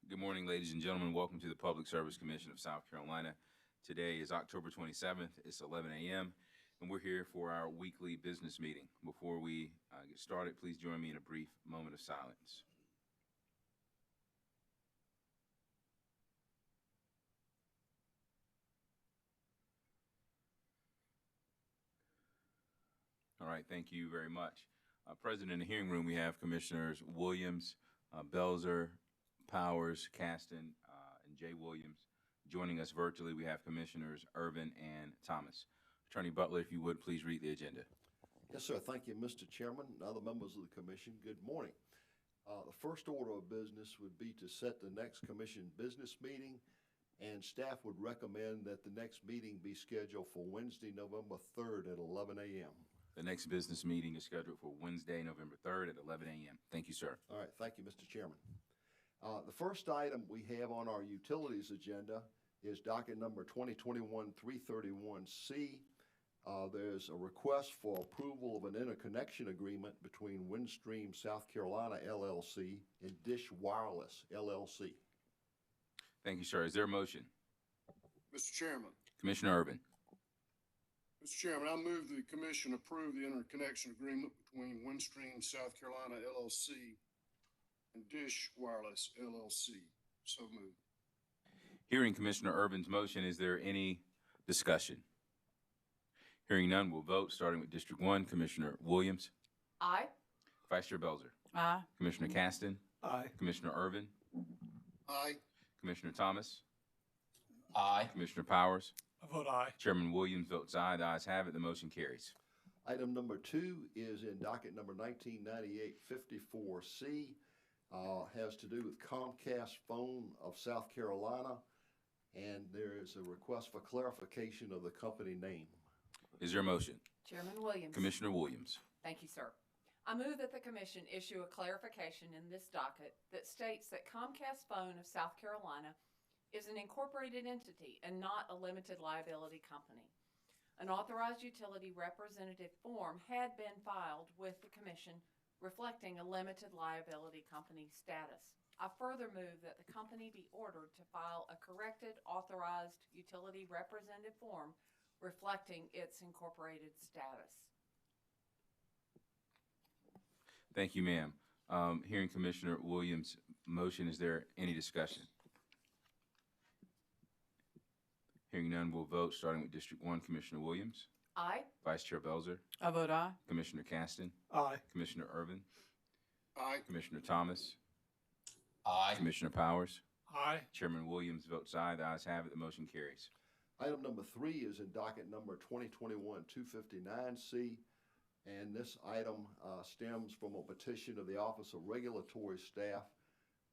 Good morning, ladies and gentlemen. Welcome to the Public Service Commission of South Carolina. Today is October 27th. It's 11 a.m., and we're here for our weekly business meeting. Before we get started, please join me in a brief moment of silence. All right, thank you very much. Present in the hearing room, we have Commissioners Williams, Belzer, Powers, Caston, and Jay Williams. Joining us virtually, we have Commissioners Irvin and Thomas. Attorney Butler, if you would, please read the agenda. Yes, sir. Thank you, Mr. Chairman and other members of the commission. Good morning. The first order of business would be to set the next commission business meeting, and staff would recommend that the next meeting be scheduled for Wednesday, November 3rd at 11 a.m. The next business meeting is scheduled for Wednesday, November 3rd at 11 a.m. Thank you, sir. All right. Thank you, Mr. Chairman. The first item we have on our utilities agenda is docket number 2021-331C. There's a request for approval of an interconnection agreement between Windstream South Carolina LLC and Dish Wireless LLC. Thank you, sir. Is there a motion? Mr. Chairman. Commissioner Irvin. Mr. Chairman, I move the commission approve the interconnection agreement between Windstream South Carolina LLC and Dish Wireless LLC. So moved. Hearing Commissioner Irvin's motion, is there any discussion? Hearing none, we'll vote, starting with District 1. Commissioner Williams. Aye. Vice Chair Belzer. Aye. Commissioner Caston. Aye. Commissioner Irvin. Aye. Commissioner Thomas. Aye. Commissioner Powers. I vote aye. Chairman Williams votes aye. The ayes have it. The motion carries. Item number 2 is in docket number 1998-54C. Has to do with Comcast Phone of South Carolina, and there is a request for clarification of the company name. Is there a motion? Chairman Williams. Commissioner Williams. Thank you, sir. I move that the commission issue a clarification in this docket that states that Comcast Phone of South Carolina is an incorporated entity and not a limited liability company. An authorized utility representative form had been filed with the commission reflecting a limited liability company status. I further move that the company be ordered to file a corrected authorized utility representative form reflecting its incorporated status. Thank you, ma'am. Hearing Commissioner Williams' motion, is there any discussion? Hearing none, we'll vote, starting with District 1. Commissioner Williams. Aye. Vice Chair Belzer. I vote aye. Commissioner Caston. Aye. Commissioner Irvin. Aye. Commissioner Thomas. Aye. Commissioner Powers. Aye. Chairman Williams votes aye. The ayes have it. The motion carries. Item number 3 is in docket number 2021-259C, and this item stems from a petition of the Office of Regulatory Staff,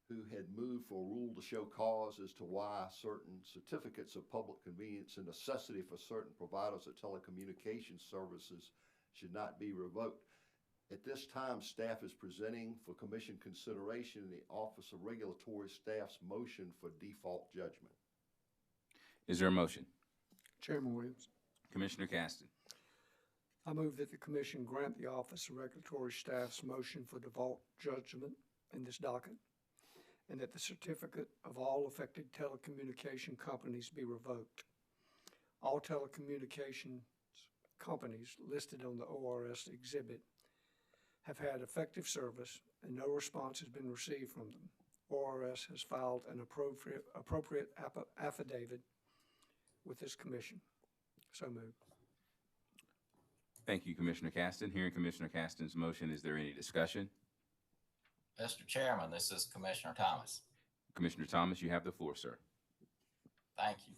who had moved for a rule to show cause as to why certain certificates of public convenience and necessity for certain providers of telecommunications services should not be revoked. At this time, staff is presenting for commission consideration the Office of Regulatory Staff's motion for default judgment. Is there a motion? Chairman Williams. Commissioner Caston. I move that the commission grant the Office of Regulatory Staff's motion for default judgment in this docket, and that the certificate of all affected telecommunication companies be revoked. All telecommunications companies listed on the ORS exhibit have had effective service and no response has been received from them. ORS has filed an appropriate affidavit with this commission. So moved. Thank you, Commissioner Caston. Hearing Commissioner Caston's motion, is there any discussion? Mr. Chairman, this is Commissioner Thomas. Commissioner Thomas, you have the floor, sir. Thank you.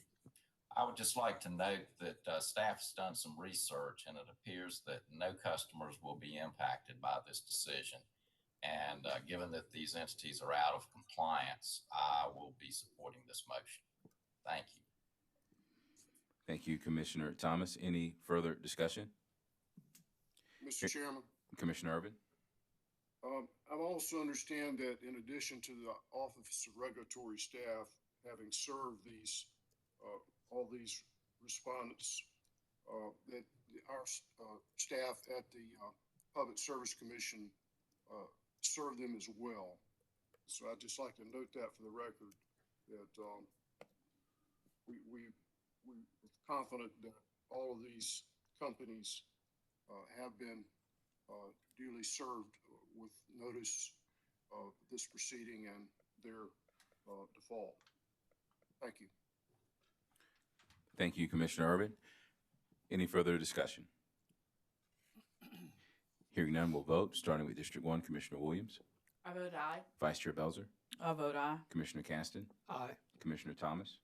I would just like to note that staff has done some research, and it appears that no customers will be impacted by this decision. And given that these entities are out of compliance, I will be supporting this motion. Thank you. Thank you, Commissioner Thomas. Any further discussion? Mr. Chairman. Commissioner Irvin. I also understand that in addition to the Office of Regulatory Staff having served these, all these respondents, that our staff at the Public Service Commission serve them as well. So I'd just like to note that for the record, that we're confident that all of these companies have been duly served with notice of this proceeding and their default. Thank you. Thank you, Commissioner Urban. Any further discussion? Hearing none, we'll vote, starting with District 1, Commissioner Williams. I vote aye. Vice Chair Belzer. I vote aye. Commissioner Caston. Aye. Commissioner Thomas.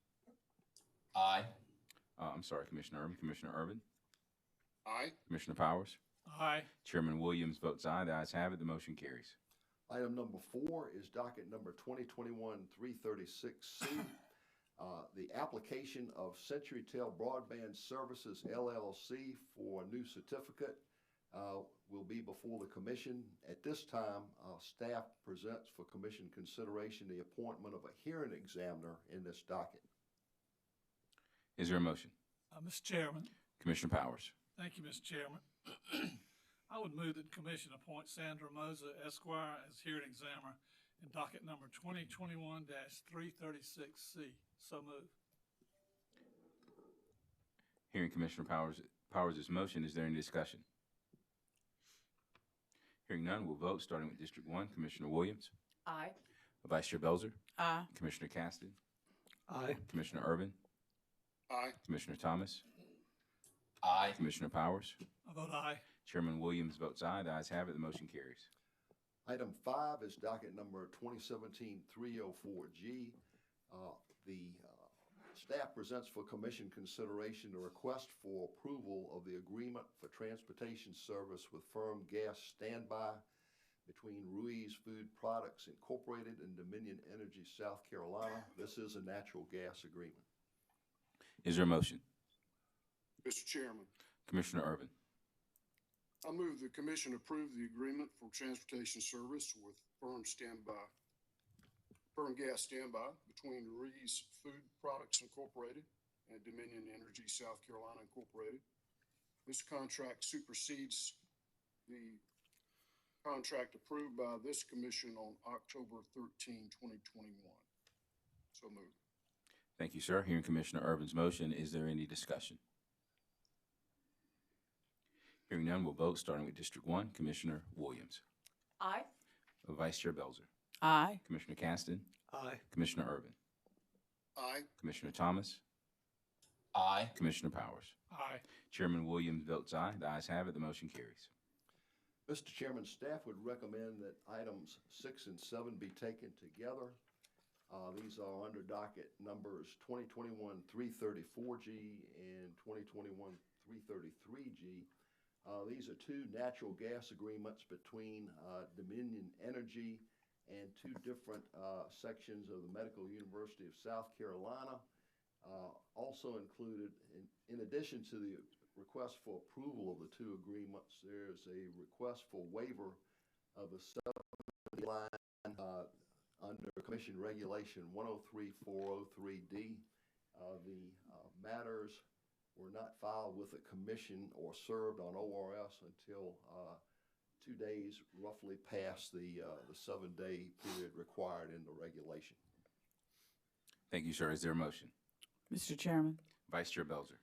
Aye. I'm sorry, Commissioner Urban. Commissioner Urban. Aye. Commissioner Powers. Aye. Chairman Williams votes aye. The ayes have it. The motion carries. Item number 4 is docket number 2021-336C. The application of CenturyTel Broadband Services LLC for a new certificate will be before the commission. At this time, staff presents for commission consideration the appointment of a hearing examiner in this docket. Is there a motion? Mr. Chairman, Commissioner Powers. thank you, Mr. Chairman. I would move that the commission appoint Sandra Moser Esquire as hearing examiner in docket number 2021-336C. So moved. Hearing Commissioner Powers' motion, is there any discussion? Hearing none, we'll vote, starting with District 1, Commissioner Williams. Aye. Vice Chair Belzer. Aye. Commissioner Caston. Aye. Commissioner Urban. Aye. Commissioner Thomas. Aye. Commissioner Powers. I vote aye. Chairman Williams votes aye. The ayes have it. The motion carries. Item 5 is docket number 2017-304G. The staff presents for commission consideration a request for approval of the agreement for transportation service with firm Gas Standby between Ruiz Food Products Incorporated and Dominion Energy South Carolina. This is a natural gas agreement. Is there a motion? Mr. Chairman, Commissioner Urban. I move the commission approve the agreement for transportation service with firm Gas Standby between Ruiz Food Products Incorporated and Dominion Energy South Carolina Incorporated. This contract supersedes the contract approved by this commission on October 13, 2021. So moved. Thank you, sir. Hearing Commissioner Urban's motion, is there any discussion? Hearing none, we'll vote, starting with District 1, Commissioner Williams. Aye. Vice Chair Belzer. Aye. Commissioner Caston. Aye. Commissioner Urban. Aye. Commissioner Thomas. Aye. Commissioner Powers. Aye. Chairman Williams votes aye. The ayes have it. The motion carries. Mr. Chairman, staff would recommend that items 6 and 7 be taken together. These are under docket numbers 2021-334G and 2021-333G. These are two natural gas agreements between Dominion Energy and two different sections of the Medical University of South Carolina. Also included, in addition to the request for approval of the two agreements, there's a request for waiver of the 70 line under Commission Regulation 103403D. The matters were not filed with the commission or served on ORS until 2 days roughly past the 7-day period required in the regulation. Thank you, sir. Is there a motion? Mr. Chairman, Vice Chair Belzer.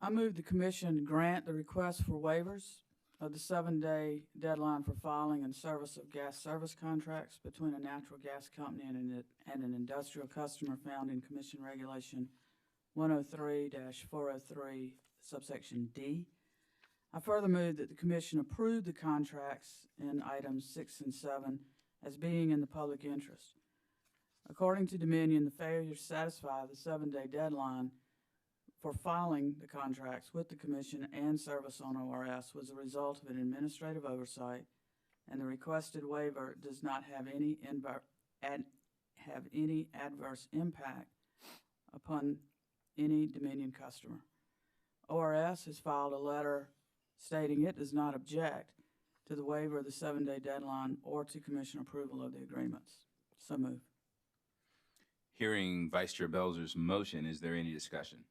I move the commission grant the request for waivers of the 7-day deadline for filing and service of gas service contracts between a natural gas company and an industrial customer found in Commission Regulation 103-403, subsection D. I further move that the commission approve the contracts in items 6 and 7 as being in the public interest. According to Dominion, the failure to satisfy the 7-day deadline for filing the contracts with the commission and service on ORS was a result of an administrative oversight, and the requested waiver does not have any adverse impact upon any Dominion customer. ORS has filed a letter stating it does not object to the waiver of the 7-day deadline or to commission approval of the agreements. So moved. Hearing Vice Chair Belzer's motion, is there any discussion?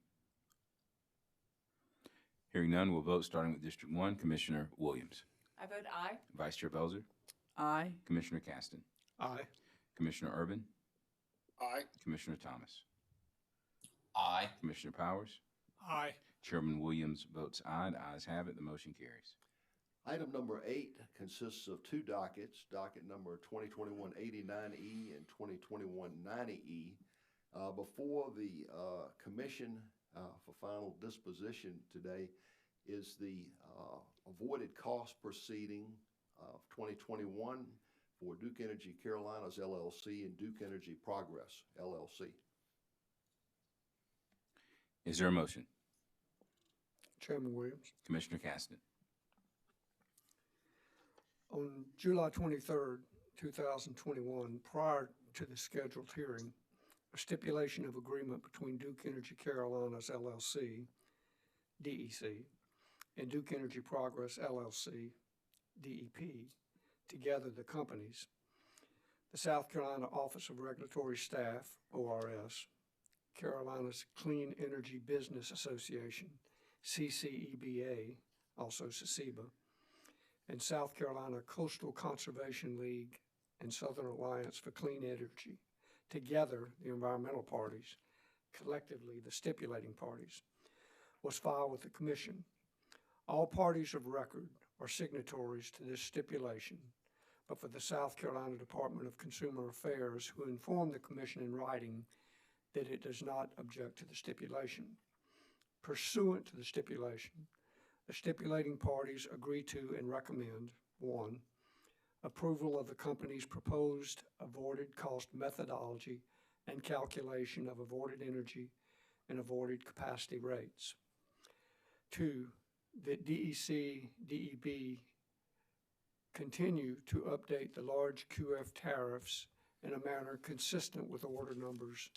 Hearing none, we'll vote, starting with District 1, Commissioner Williams. I vote aye. Vice Chair Belzer. Aye. Commissioner Caston. Aye. Commissioner Urban, Aye. Commissioner Thomas, Aye. Commissioner Powers, Aye. Chairman Williams votes aye. The ayes have it. The motion carries. Item number 8 consists of two dockets, docket number 2021-89E and 2021-90E. Before the commission for final disposition today is the avoided cost proceeding of 2021 for Duke Energy Carolinas LLC and Duke Energy Progress LLC. Is there a motion? Chairman Williams. Commissioner Caston. On July 23rd, 2021, prior to the scheduled hearing, a stipulation of agreement between Duke Energy Carolinas LLC, DEC, and Duke Energy Progress LLC, DEP, together the companies, the South Carolina Office of Regulatory Staff, ORS, Carolina's Clean Energy Business Association, CCEBA, also CCEBA, and South Carolina Coastal Conservation League and Southern Alliance for Clean Energy, together the environmental parties, collectively the stipulating parties, was filed with the Commission. All parties of record are signatories to this stipulation, but for the South Carolina Department of Consumer Affairs, who informed the Commission in writing that it does not object to the stipulation. Pursuant to the stipulation, the stipulating parties agree to and recommend: 1, approval of the company's proposed avoided cost methodology and calculation of avoided energy and avoided capacity rates. 2, that DEC, DEP continue to update the large QF tariffs in a manner consistent with order numbers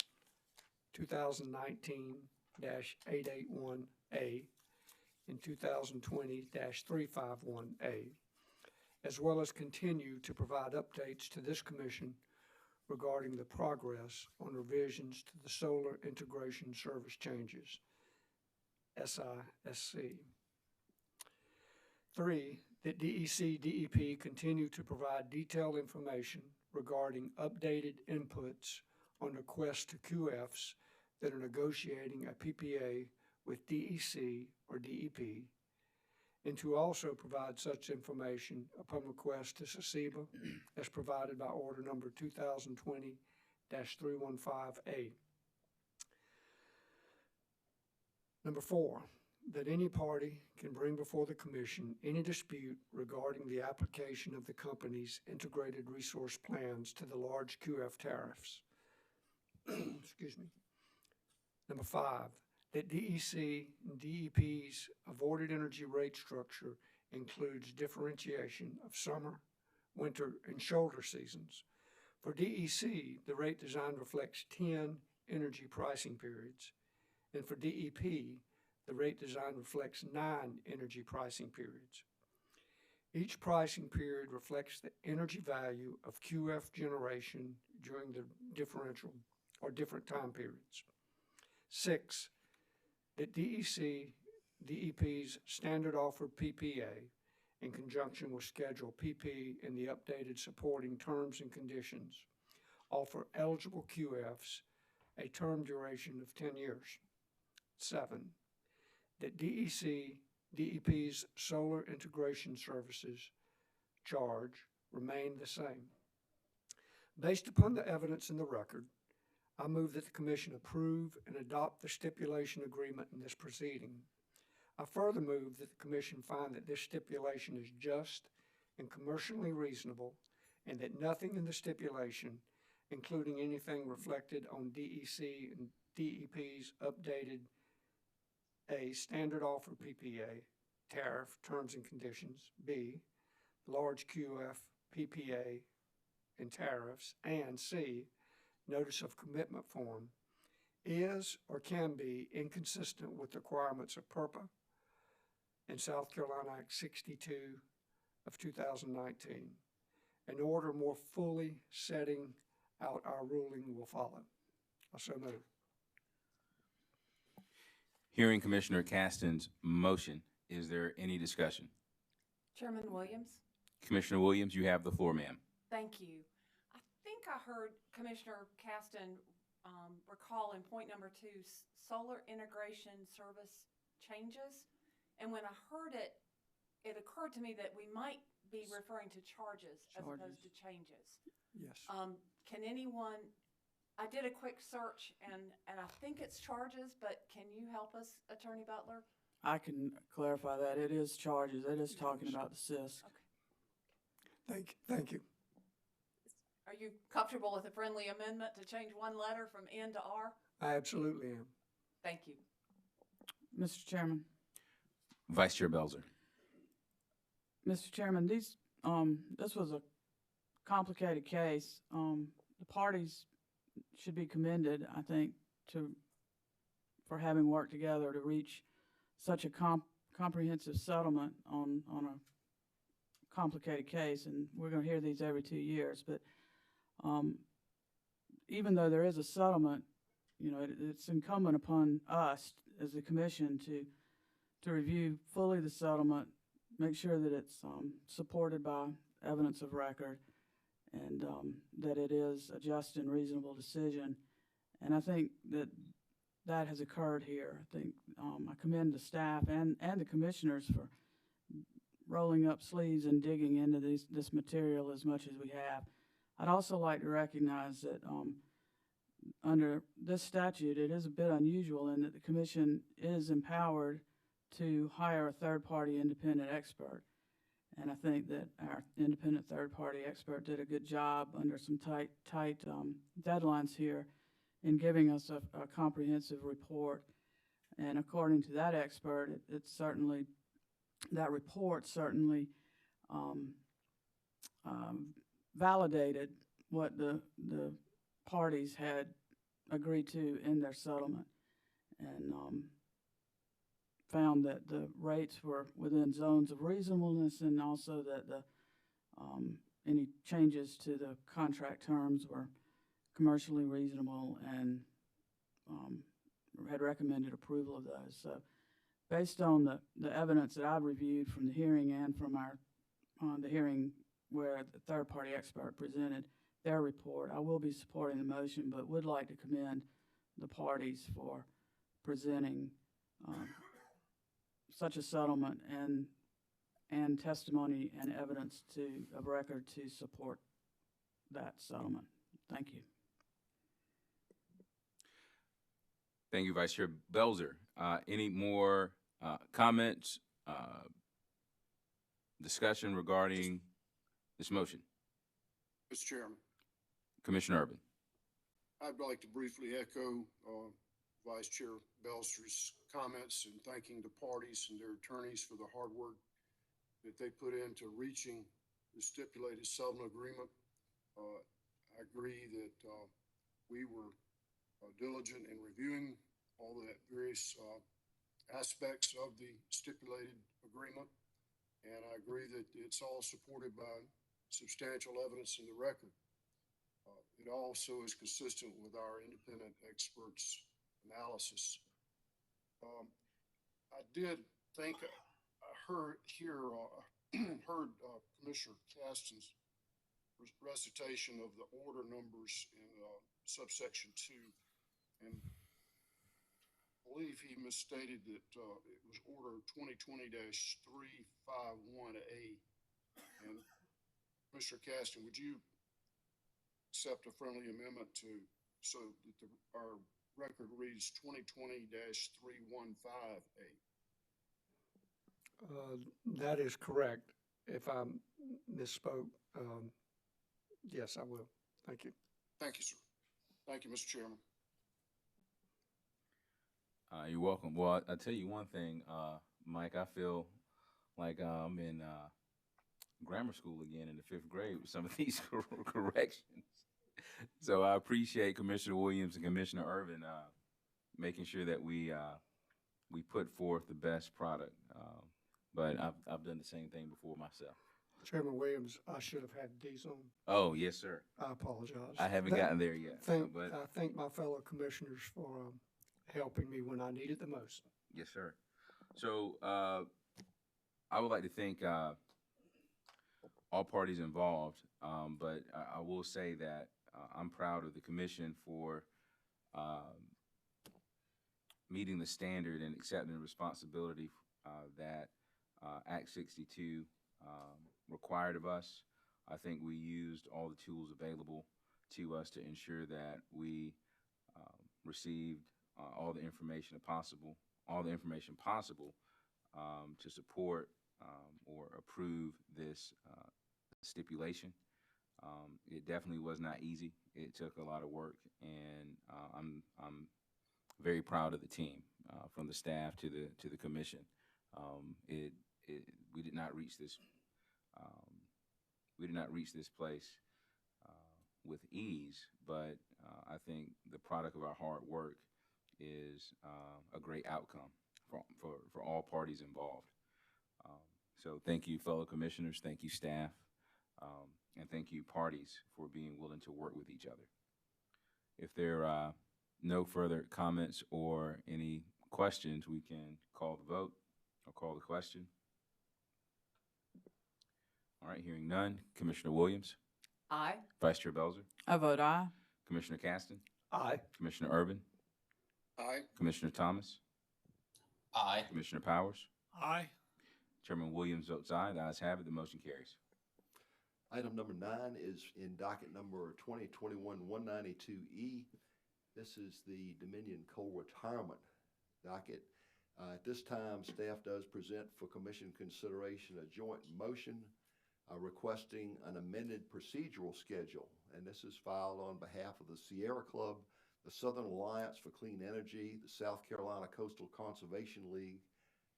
2019-881A and 2020-351A, as well as continue to provide updates to this Commission regarding the progress on revisions to the Solar Integration Service Changes, SISC. 3, that DEC, DEP continue to provide detailed information regarding updated inputs on requests to QFs that are negotiating a PPA with DEC or DEP, and to also provide such information upon request to CCEBA as provided by order number 2020-315A. Number 4, that any party can bring before the Commission any dispute regarding the application of the company's integrated resource plans to the large QF tariffs. Excuse me. Number 5, that DEC and DEP's avoided energy rate structure includes differentiation of summer, winter, and shoulder seasons. For DEC, the rate design reflects 10 energy pricing periods, and for DEP, the rate design reflects 9 energy pricing periods. Each pricing period reflects the energy value of QF generation during the differential or different time periods. 6, that DEC, DEP's standard offer PPA in conjunction with Schedule PP and the updated supporting terms and conditions offer eligible QFs a term duration of 10 years. 7, that DEC, DEP's solar integration services charge remain the same. Based upon the evidence in the record, I move that the Commission approve and adopt the stipulation agreement in this proceeding. I further move that the Commission find that this stipulation is just and commercially reasonable, and that nothing in the stipulation, including anything reflected on DEC and DEP's updated A, standard offer PPA, tariff, terms and conditions, B, large QF PPA and tariffs, and C, notice of commitment form, is or can be inconsistent with the requirements of PURPA and South Carolina Act 62 of 2019. An order more fully setting out our ruling will follow. I so move. Hearing Commissioner Caston's motion, is there any discussion? Chairman Williams, Commissioner Williams, you have the floor, ma'am. thank you. I think I heard Commissioner Caston recall in point number 2, solar integration service changes. And when I heard it, it occurred to me that we might be referring to charges as opposed to changes. Yes. Can anyone, I did a quick search and I think it's charges, but can you help us, Attorney Butler? I can clarify that. It is charges. It is talking about the CISC. Okay. Thank you. Are you comfortable with a friendly amendment to change one letter from N to R? I absolutely am. Thank you. Mr. Chairman. Vice Chair Belzer. Mr. Chairman, this was a complicated case. The parties should be commended, I think, for having worked together to reach such a comprehensive settlement on a complicated case. And we're going to hear these every 2 years. But even though there is a settlement, you know, it's incumbent upon us as the commission to review fully the settlement, make sure that it's supported by evidence of record, and that it is a just and reasonable decision. And I think that has occurred here. I think I commend the staff and the commissioners for rolling up sleeves and digging into this material as much as we have. I'd also like to recognize that under this statute, it is a bit unusual in that the commission is empowered to hire a third-party independent expert. And I think that our independent third-party expert did a good job under some tight deadlines here in giving us a comprehensive report. And according to that expert, that report certainly validated what the parties had agreed to in their settlement, and found that the rates were within zones of reasonableness, and also that any changes to the contract terms were commercially reasonable, and had recommended approval of those. So based on the evidence that I've reviewed from the hearing and from the hearing where the third-party expert presented their report, I will be supporting the motion, but would like to commend the parties for presenting such a settlement and testimony and evidence of record to support that settlement. Thank you. Thank you, Vice Chair Belzer. Any more comments, discussion regarding this motion? Mr. Chairman, Commissioner Urban. I'd like to briefly echo Vice Chair Belzer's comments and thanking the parties and their attorneys for the hard work that they put into reaching the stipulated settlement agreement. I agree that we were diligent in reviewing all the various aspects of the stipulated agreement, and I agree that it's all supported by substantial evidence in the record. It also is consistent with our independent experts' analysis. I did think I heard Commissioner Caston's recitation of the order numbers in subsection 2, and I believe he misstated that it was order 2020-351A. And Commissioner Caston, would you accept a friendly amendment so that our record reads 2020-315A? That is correct. If I misspoke, yes, I will. Thank you. Thank you, sir. Thank you, Mr. Chairman. You're welcome. Well, I'll tell you one thing, Mike, I feel like I'm in grammar school again in the 5th grade with some of these corrections. So I appreciate Commissioner Williams and Commissioner Urban making sure that we put forth the best product. But I've done the same thing before myself. Chairman Williams, I should have had these on. Oh, yes, sir. I apologize. I haven't gotten there yet. But I thank my fellow commissioners for helping me when I need it the most. yes, sir. So I would like to thank all parties involved, but I will say that I'm proud of the commission for meeting the standard and accepting the responsibility that Act 62 required of us. I think we used all the tools available to us to ensure that we received all the information possible to support or approve this stipulation. It definitely was not easy. It took a lot of work, and I'm very proud of the team, from the staff to the commission. We did not reach this place with ease, but I think the product of our hard work is a great outcome for all parties involved. So thank you, fellow commissioners. Thank you, staff. And thank you, parties, for being willing to work with each other. If there are no further comments or any questions, we can call the vote or call the question. All right, hearing none. Commissioner Williams? Aye. Vice Chair Belzer? I vote aye. Commissioner Caston? Aye. Commissioner Urban? Aye. Commissioner Thomas? Aye. Commissioner Powers? Aye. Chairman Williams votes aye. The ayes have it. The motion carries. Item number 9 is in docket number 2021-192E. This is the Dominion Coal Retirement docket. At this time, staff does present for commission consideration a joint motion requesting an amended procedural schedule. And this is filed on behalf of the Sierra Club, the Southern Alliance for Clean Energy, the South Carolina Coastal Conservation League,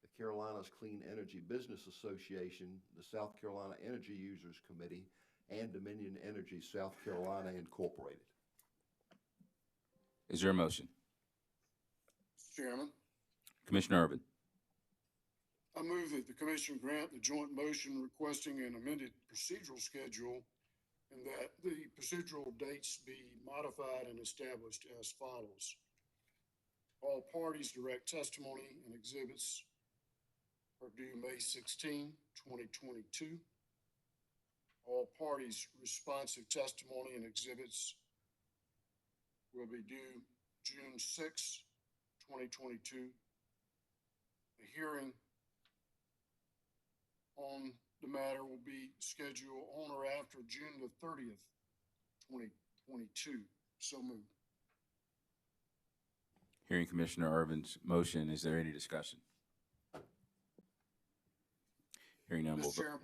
the Carolinas Clean Energy Business Association, the South Carolina Energy Users Committee, and Dominion Energy South Carolina Incorporated. Is there a motion? Mr. Chairman, Commissioner Urban? I move that the commission grant the joint motion requesting an amended procedural schedule and that the procedural dates be modified and established as follows. All parties' direct testimony and exhibits are due May 16, 2022. All parties' responsive testimony and exhibits will be due June 6, 2022. The hearing on the matter will be scheduled on or after June the 30th, 2022. So moved. Hearing Commissioner Urban's motion, is there any discussion? Hearing none. Mr. Chairman,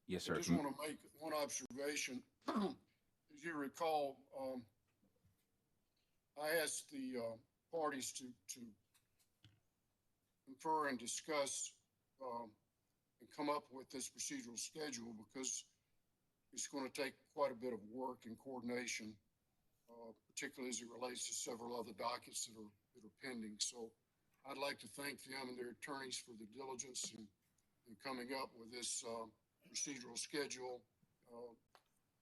Yes, sir. I just want to make one observation. As you recall, I asked the parties to confer and discuss and come up with this procedural schedule because it's going to take quite a bit of work and coordination, particularly as it relates to several other dockets that are pending. So I'd like to thank them and their attorneys for the diligence in coming up with this procedural schedule,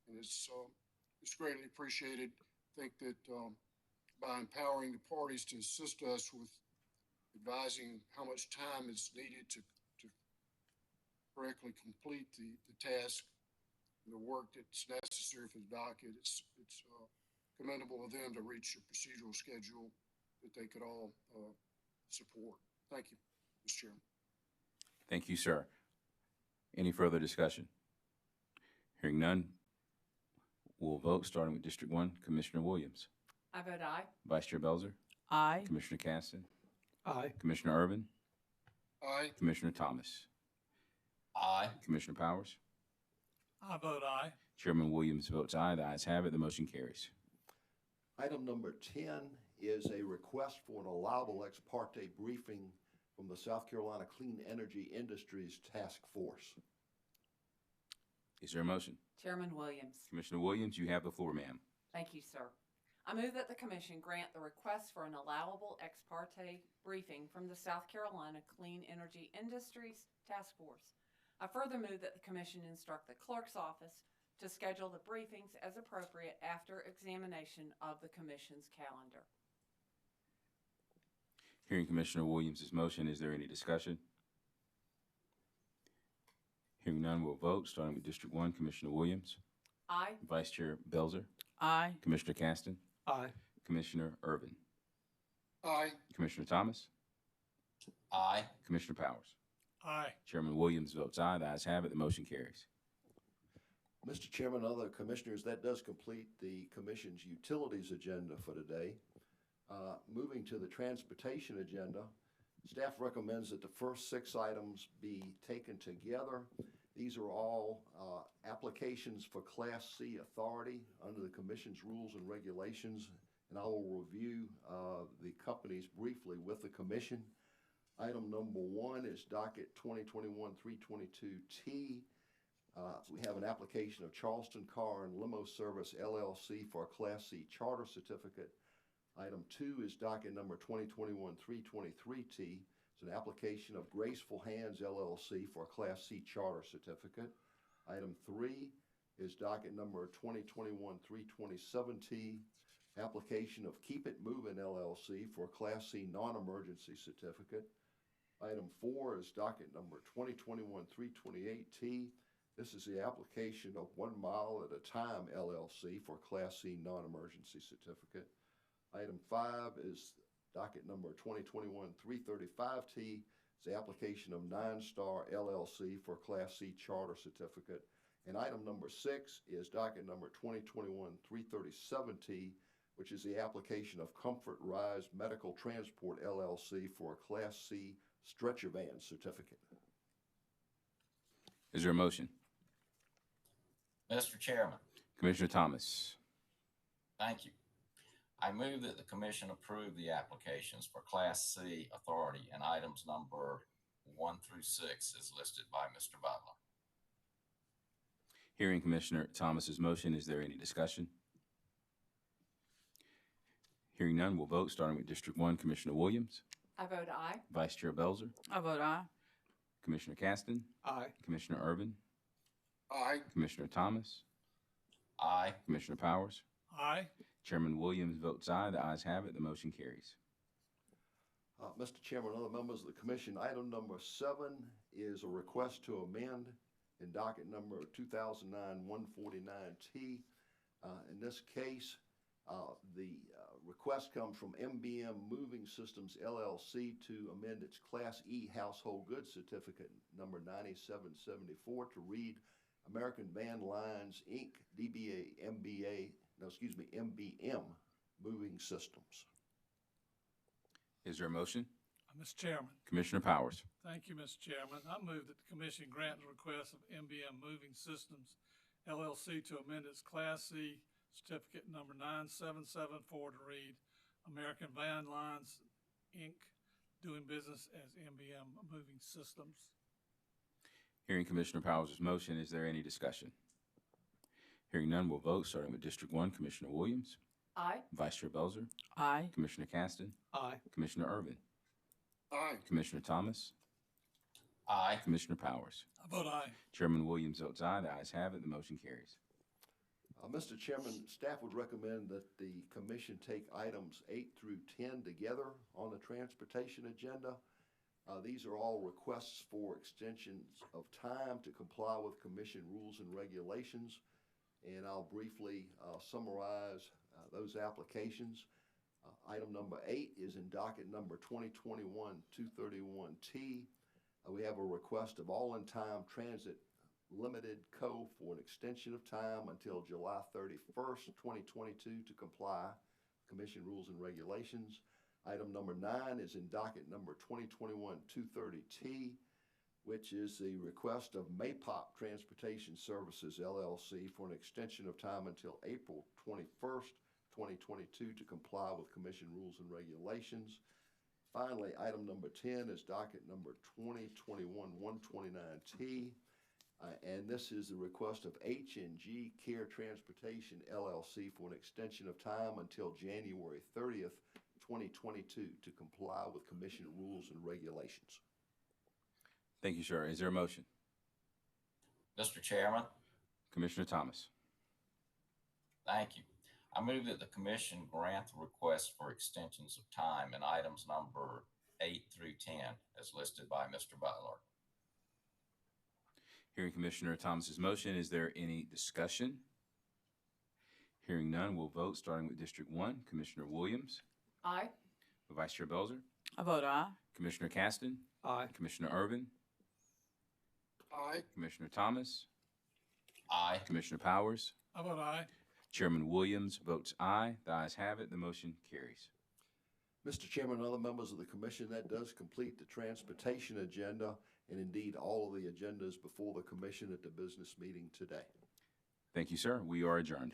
and it's greatly appreciated. I think that by empowering the parties to assist us with advising how much time is needed to correctly complete the task and the work that's necessary for the docket, it's commendable of them to reach a procedural schedule that they could all support. Thank you, Mr. Chairman. Thank you, sir. Any further discussion? Hearing none, we'll vote starting with District 1. Commissioner Williams? I vote aye. Vice Chair Belzer? Aye. Commissioner Caston? Aye. Commissioner Urban? Aye. Commissioner Thomas? Aye. Commissioner Powers? I vote aye. Chairman Williams votes aye. The ayes have it. The motion carries. Item number 10 is a request for an allowable ex parte briefing from the South Carolina Clean Energy Industries Task Force. Is there a motion? Chairman Williams. Commissioner Williams, you have the floor, ma'am. Thank you, sir. I move that the commission grant the request for an allowable ex parte briefing from the South Carolina Clean Energy Industries Task Force. I further move that the commission instruct the clerk's office to schedule the briefings as appropriate after examination of the commission's calendar. Hearing Commissioner Williams' motion, is there any discussion? Hearing none, we'll vote, starting with District 1, Commissioner Williams, Aye. Vice Chair Belzer, Aye. Commissioner Caston, Aye. Commissioner Urban, Aye. Commissioner Thomas, Aye. Commissioner Powers. Aye. Chairman Williams votes aye. The ayes have it. The motion carries. Mr. Chairman, other commissioners, that does complete the commission's utilities agenda for today. Moving to the transportation agenda, staff recommends that the first 6 items be taken together. These are all applications for Class C authority under the commission's rules and regulations, and I will review the companies briefly with the commission. Item number 1 is docket 2021-322T. We have an application of Charleston Car and Limo Service LLC for a Class C charter certificate. Item 2 is docket number 2021-323T. It's an application of Graceful Hands LLC for a Class C charter certificate. Item 3 is docket number 2021-327T. Application of Keep It Moving LLC for a Class C non-emergency certificate. Item 4 is docket number 2021-328T. This is the application of 1 Mile at a Time LLC for Class C non-emergency certificate. Item 5 is docket number 2021-335T. It's the application of 9 Star LLC for Class C charter certificate. And item number 6 is docket number 2021-337T, which is the application of Comfort Rise Medical Transport LLC for a Class C stretcher van certificate. Is there a motion? Mr. Chairman, Commissioner Thomas. thank you. I move that the commission approve the applications for Class C authority and items number 1 through 6 as listed by Mr. Butler. Hearing Commissioner Thomas's motion, is there any discussion? Hearing none, we'll vote, starting with District 1, Commissioner Williams, I vote aye. Vice Chair Belzer, I vote aye. Commissioner Caston, Aye. Commissioner Urban, Aye. Commissioner Thomas, Aye. Commissioner Powers. Aye. Chairman Williams votes aye. The ayes have it. The motion carries. Mr. Chairman, other members of the commission, item number 7 is a request to amend in docket number 2009-149T. In this case, the request comes from MBM Moving Systems LLC to amend its Class E household goods certificate number 9774 to read American Van Lines Inc. MBM Moving Systems. Is there a motion? Mr. Chairman, Commissioner Powers. thank you, Mr. Chairman. I move that the commission grant the request of MBM Moving Systems LLC to amend its Class C certificate number 9774 to read American Van Lines Inc. doing business as MBM Moving Systems. Hearing Commissioner Powers' motion, is there any discussion? Hearing none, we'll vote, starting with District 1, Commissioner Williams, Aye. Vice Chair Belzer, Aye. Commissioner Caston, Aye. Commissioner Urban, Aye. Commissioner Thomas, Aye. Commissioner Powers. I vote aye. Chairman Williams votes aye. The ayes have it. The motion carries. Mr. Chairman, staff would recommend that the commission take items 8 through 10 together on the transportation agenda. These are all requests for extensions of time to comply with commission rules and regulations, and I'll briefly summarize those applications. Item number 8 is in docket number 2021-231T. We have a request of All-in-Time Transit Limited Co. for an extension of time until July 31st, 2022 to comply with commission rules and regulations. Item number 9 is in docket number 2021-230T, which is the request of Maypop Transportation Services LLC for an extension of time until April 21st, 2022 to comply with commission rules and regulations. Finally, item number 10 is docket number 2021-129T. And this is the request of H&G Care Transportation LLC for an extension of time until January 30th, 2022 to comply with commission rules and regulations. Thank you, sir. Is there a motion? Mr. Chairman, Commissioner Thomas. thank you. I move that the commission grant the request for extensions of time in items number 8 through 10 as listed by Mr. Butler. Hearing Commissioner Thomas's motion, is there any discussion? Hearing none, we'll vote, starting with District 1. Commissioner Williams, Aye. Vice Chair Belzer, I vote aye. Commissioner Caston, Aye. Commissioner Urban, Aye. Commissioner Thomas, Aye. Commissioner Powers, I vote aye. Chairman Williams votes aye. The ayes have it. The motion carries. Mr. Chairman and other members of the commission, that does complete the transportation agenda and indeed all of the agendas before the commission at the business meeting today. Thank you, sir. We are adjourned.